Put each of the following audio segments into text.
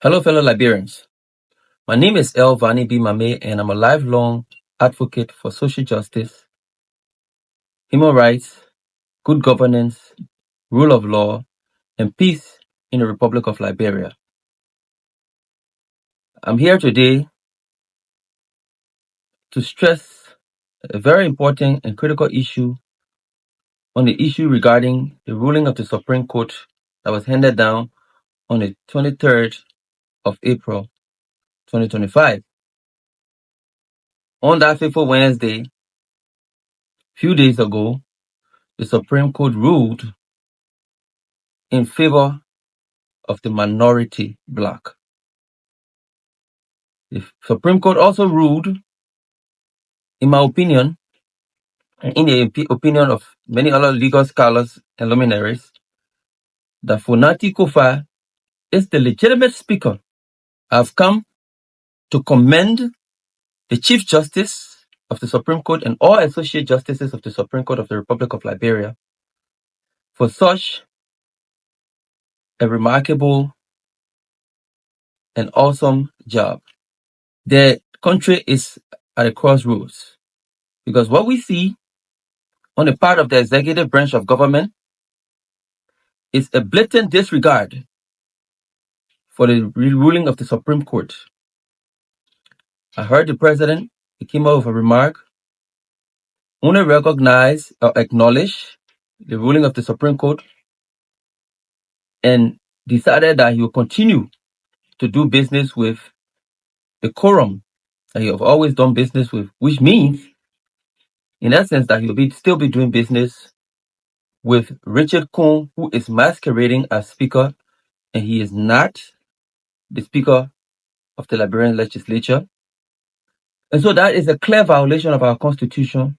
Hello, fellow Liberians. My name is L.Varnie, and I'm a lifelong advocate for social justice, human rights, good governance, rule of law, and peace in the Republic of Liberia. I'm here today to stress a very important and critical issue on the issue regarding the ruling of the Supreme Court that was handed down on the 23rd of April, 2025. On that fateful Wednesday, few days ago, the Supreme Court ruled in favor of the minority bloc. The Supreme Court also ruled, in my opinion, and in the opinion of many other legal scholars and luminaries, that Koffa is the legitimate speaker. I've come to commend the Chief Justice of the Supreme Court and all associate justices of the Supreme Court of the Republic of Liberia for such a remarkable and awesome job. The country is at a crossroads because what we see on the part of the executive branch of government is a blatant disregard for the ruling of the Supreme Court. I heard the president, he came out with a remark, only recognize or acknowledge the ruling of the Supreme Court and decided that he will continue to do business with the quorum that he have always done business with, which means, in essence, that he will still be doing business with Richard Coon, who is masquerading as speaker, and he is not the speaker of the Liberian legislature. And so that is a clear violation of our constitution.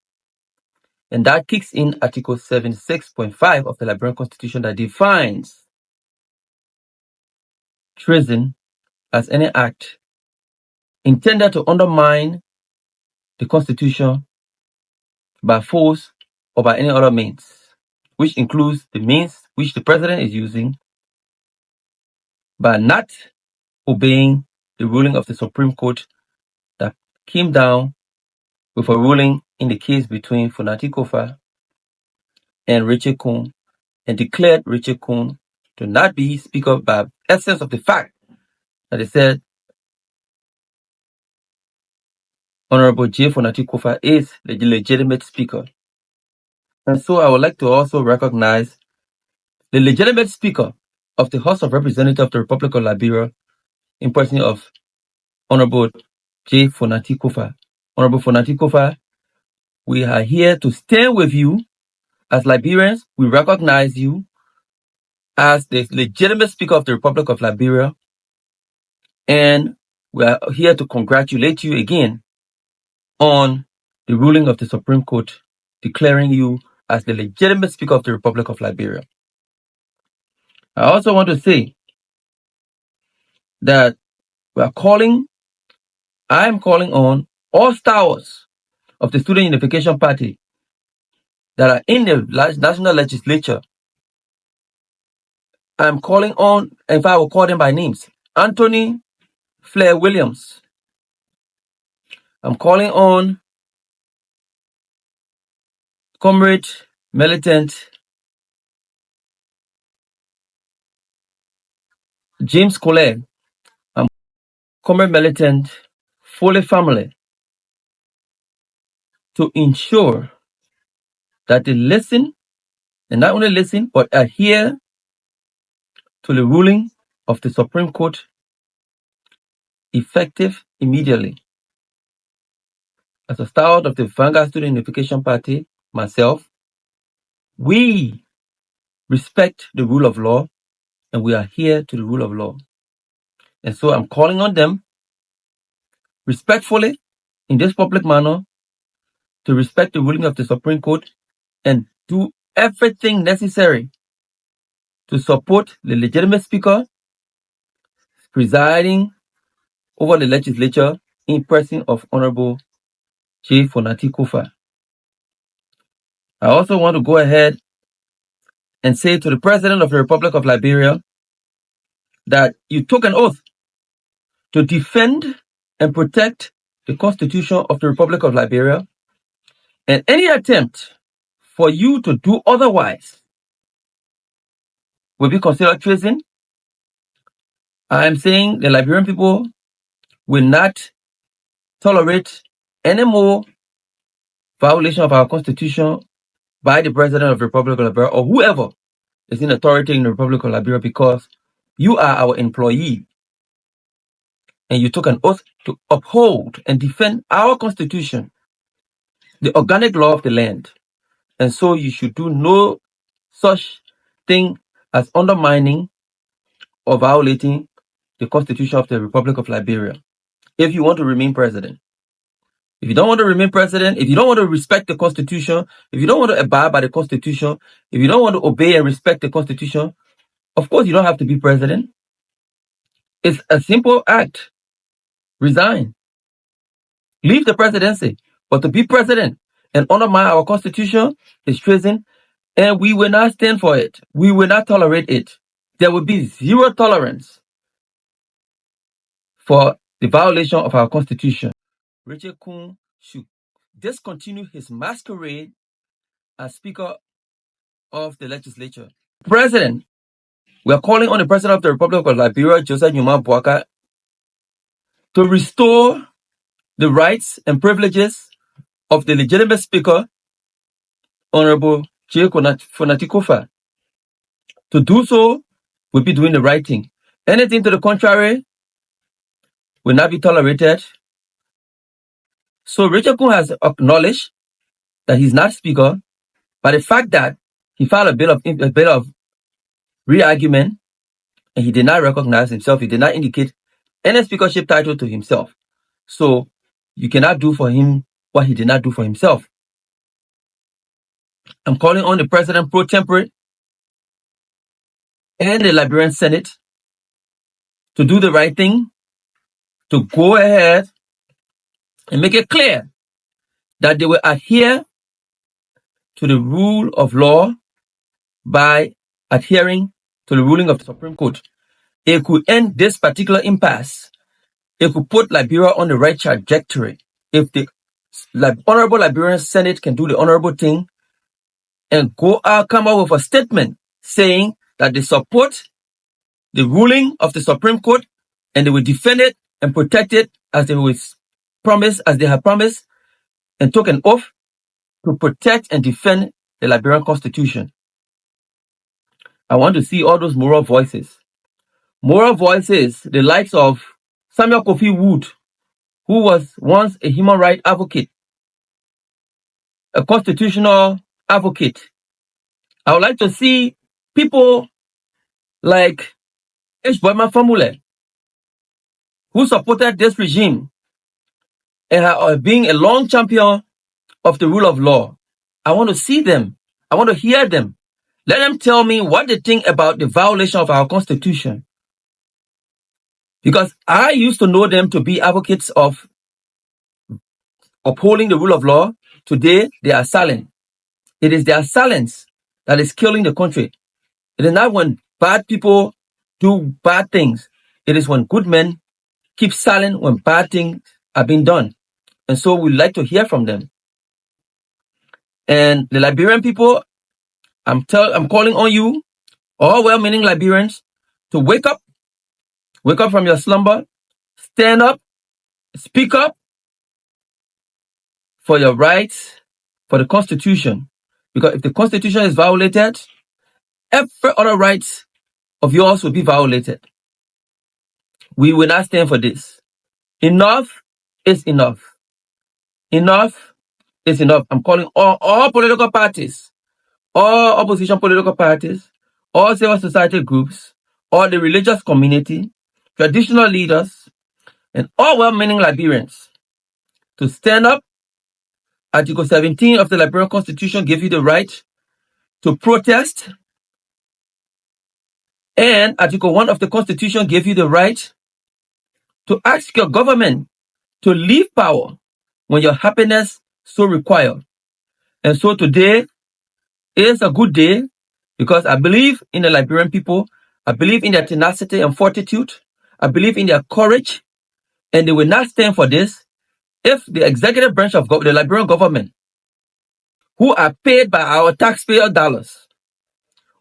And that kicks in Article 76.5 of the Liberian Constitution that defines treason as any act intended to undermine the Constitution by force or by any other means, which includes the means which the president is using by not obeying the ruling of the Supreme Court that came down with a ruling in the case between Koffa and Richard Coon and declared Richard Coon to not be speaker by essence of the fact that they said Honorable J. Koffa is the legitimate speaker. And so I would like to also recognize the legitimate speaker of the House of Representatives of the Republic of Liberia in person of Honorable J. Koffa. Honorable Koffa, we are here to stand with you. As Liberians, we recognize you as the legitimate speaker of the Republic of Liberia, and we are here to congratulate you again on the ruling of the Supreme Court declaring you as the legitimate speaker of the Republic of Liberia. I also want to say that I am calling on all stars of the Student Unification Party that are in the national legislature. I'm calling on, in fact, I will call them by names, Anthony Flair Williams. I'm calling on Comrade Militant James Colette. I'm Comrade Militant Foley family to ensure that they listen, and not only listen, but adhere to the ruling of the Supreme Court effective immediately. As a star of the Vanguard Student Unification Party, myself, we respect the rule of law and we adhere to the rule of law. And so I'm calling on them respectfully in this public manner to respect the ruling of the Supreme Court and do everything necessary to support the legitimate speaker presiding over the legislature in person of Honorable J. Koffa. I also want to go ahead and say to the President of the Republic of Liberia that you took an oath to defend and protect the Constitution of the Republic of Liberia, and any attempt for you to do otherwise will be considered treason. I am saying the Liberian people will not tolerate any more violation of our Constitution by the President of the Republic of Liberia or whoever is in authority in the Republic of Liberia, because you are our employee and you took an oath to uphold and defend our Constitution, the organic law of the land. And so you should do no such thing as undermining or violating the Constitution of the Republic of Liberia if you want to remain president. If you don't want to remain president, if you don't want to respect the Constitution, if you don't want to abide by the Constitution, if you don't want to obey and respect the Constitution, of course you don't have to be president. It's a simple act. Resign. Leave the presidency. But to be president and undermine our Constitution is treason, and we will not stand for it. We will not tolerate it. There will be zero tolerance for the violation of our Constitution. Richard Kuhn should discontinue his masquerade as Speaker of the Legislature. President, we are calling on the President of the Republic of Liberia, Joseph Numa Boaka, to restore the rights and privileges of the legitimate Speaker, Honorable J. Fonati Koffa. To do so will be doing the right thing. Anything to the contrary will not be tolerated. So Richard Kuhn has acknowledged that he's not Speaker, but the fact that he filed a bill of re-argument and he did not recognize himself, he did not indicate any speakership title to himself. So you cannot do for him what he did not do for himself. I'm calling on the President pro tempore and the Liberian Senate to do the right thing, to go ahead and make it clear that they will adhere to the rule of law by adhering to the ruling of the Supreme Court. It could end this particular impasse. It could put Liberia on the right trajectory. If the Honorable Liberian Senate can do the honorable thing and go out, come out with a statement saying that they support the ruling of the Supreme Court and they will defend it and protect it as they have promised and took an oath to protect and defend the Liberian Constitution. I want to see all those moral voices. Moral voices, the likes of Samuel Kofi Wood, who was once a human rights advocate, a constitutional advocate. I would like to see people like H. Boyman Famule, who supported this regime and are being a long champion of the rule of law. I want to see them. I want to hear them. Let them tell me what they think about the violation of our Constitution. Because I used to know them to be advocates of upholding the rule of law. Today, they are silent. It is their silence that is killing the country. It is not when bad people do bad things. It is when good men keep silent when bad things are being done. And so we'd like to hear from them. And the Liberian people, I'm calling on you, all well-meaning Liberians, to wake up from your slumber, stand up, speak up for your rights, for the Constitution. Because if the Constitution is violated, every other right of yours will be violated. We will not stand for this. Enough is enough. Enough is enough. I'm calling all political parties, all opposition political parties, all civil society groups, all the religious community, traditional leaders, and all well-meaning Liberians to stand up. Article 17 of the Liberian Constitution gives you the right to protest, and Article 1 of the Constitution gives you the right to ask your government to leave power when your happiness so requires. And so today is a good day because I believe in the Liberian people. I believe in their tenacity and fortitude. I believe in their courage. And they will not stand for this if the executive branch of the Liberian government, who are paid by our taxpayer dollars,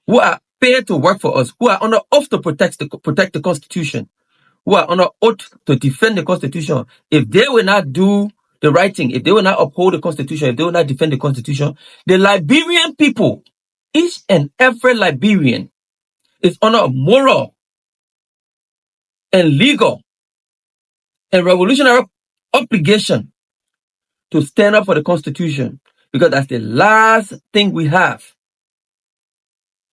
who are paid to work for us, who are under oath to protect the Constitution, who are under oath to defend the Constitution, if they will not do the right thing, if they will not uphold the Constitution, if they will not defend the Constitution, the Liberian people, each and every Liberian, is under a moral and legal and revolutionary obligation to stand up for the Constitution, because that's the last thing we have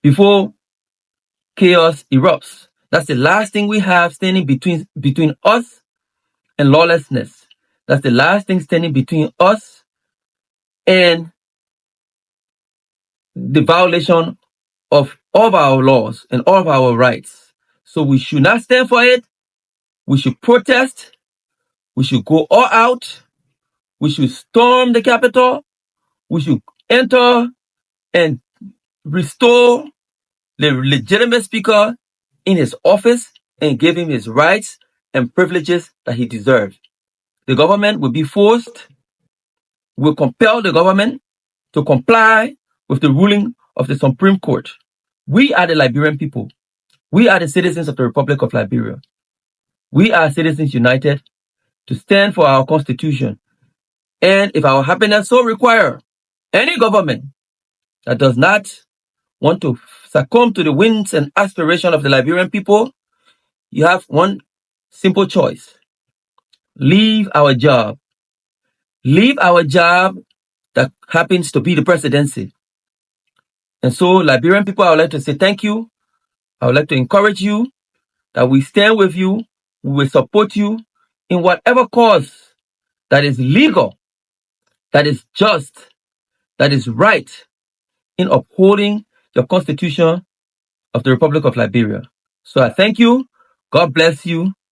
before chaos erupts. That's the last thing we have standing between us and lawlessness. That's the last thing standing between us and the violation of all of our laws and all of our rights. So we should not stand for it. We should protest. We should go all out. We should storm the Capitol. We should enter and restore the legitimate speaker in his office and give him his rights and privileges that he deserves. The government will be forced, will compel the government to comply with the ruling of the Supreme Court. We are the Liberian people. We are the citizens of the Republic of Liberia. We are citizens united to stand for our Constitution. And if our happiness so require, any government that does not want to succumb to the whims and aspirations of the Liberian people, you have one simple choice. Leave our job. Leave our job that happens to be the presidency. And so, Liberian people, I would like to say thank you. I would like to encourage you that we stand with you. We will support you in whatever cause that is legal, that is just, that is right in upholding the Constitution of the Republic of Liberia. So I thank you. God bless you.